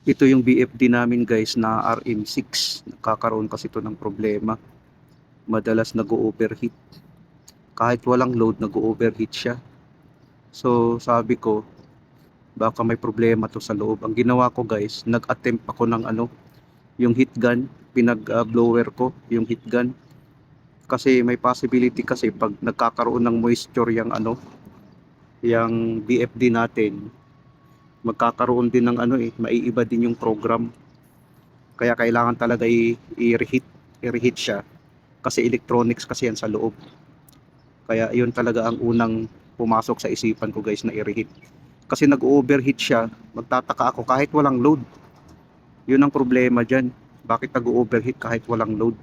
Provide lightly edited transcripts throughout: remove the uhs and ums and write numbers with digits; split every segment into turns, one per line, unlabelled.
Ito yung BFD namin guys na RM6. Nagkakaroon kasi ito ng problema. Madalas nag-overheat. Kahit walang load, nag-overheat siya. So sabi ko, baka may problema to sa loob. Ang ginawa ko guys, nag-attempt ako ng yung heat gun. Pinag-blower ko yung heat gun. Kasi may possibility kasi pag nagkakaroon ng moisture yung yung BFD natin, magkakaroon din ng maiiba din yung program. Kaya kailangan talaga i-reheat siya kasi electronics kasi yan sa loob. Kaya yun talaga ang unang pumasok sa isipan ko guys, na i-reheat. Kasi nag-overheat siya, magtataka ako kahit walang load. Yun ang problema dyan. Bakit nag-overheat kahit walang load?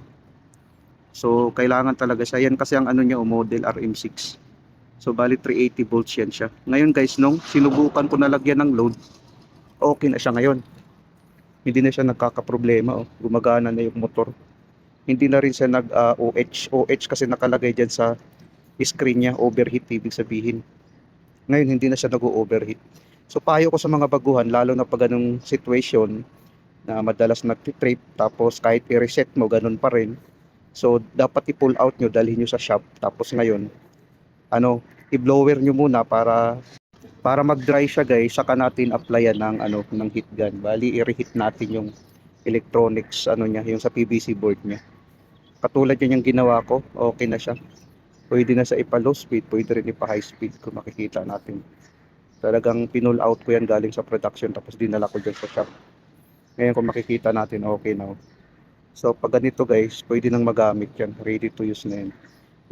So kailangan talaga siya. Yan kasi ang niya, model RM6. So bali 380 volts yan siya. Ngayon guys, nung sinubukan ko na lagyan ng load, okay na siya ngayon. Hindi na siya nagkakaproblema. Oh. Gumagana na yung motor. Hindi na rin siya OH kasi nakalagay dyan sa screen niya, overheat ibig sabihin. Ngayon hindi na siya nag-overheat. So payo ko sa mga baguhan, lalo na pag ganung situation na madalas nagtitrip, tapos kahit i-reset mo ganun pa rin. So dapat i-pull out nyo, dalhin nyo sa shop. Tapos ngayon i-blower nyo muna para mag-dry siya guys, saka natin applyan ng heat gun. Bali i-reheat natin yung electronics niya, yung sa PVC board niya. Katulad yan yung ginawa ko, okay na siya. Pwede na sa ipa low speed, pwede rin ipa high speed kung makikita natin. Talagang pinull out ko yan galing sa production tapos dinala ko dyan sa shop. Ngayon kung makikita natin, okay na. So pag ganito guys, pwede nang magamit yan, ready to use na yan.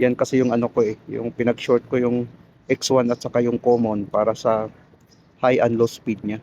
Yan kasi yung yung pinag-short ko yung X1 at saka yung common para sa high and low speed niya.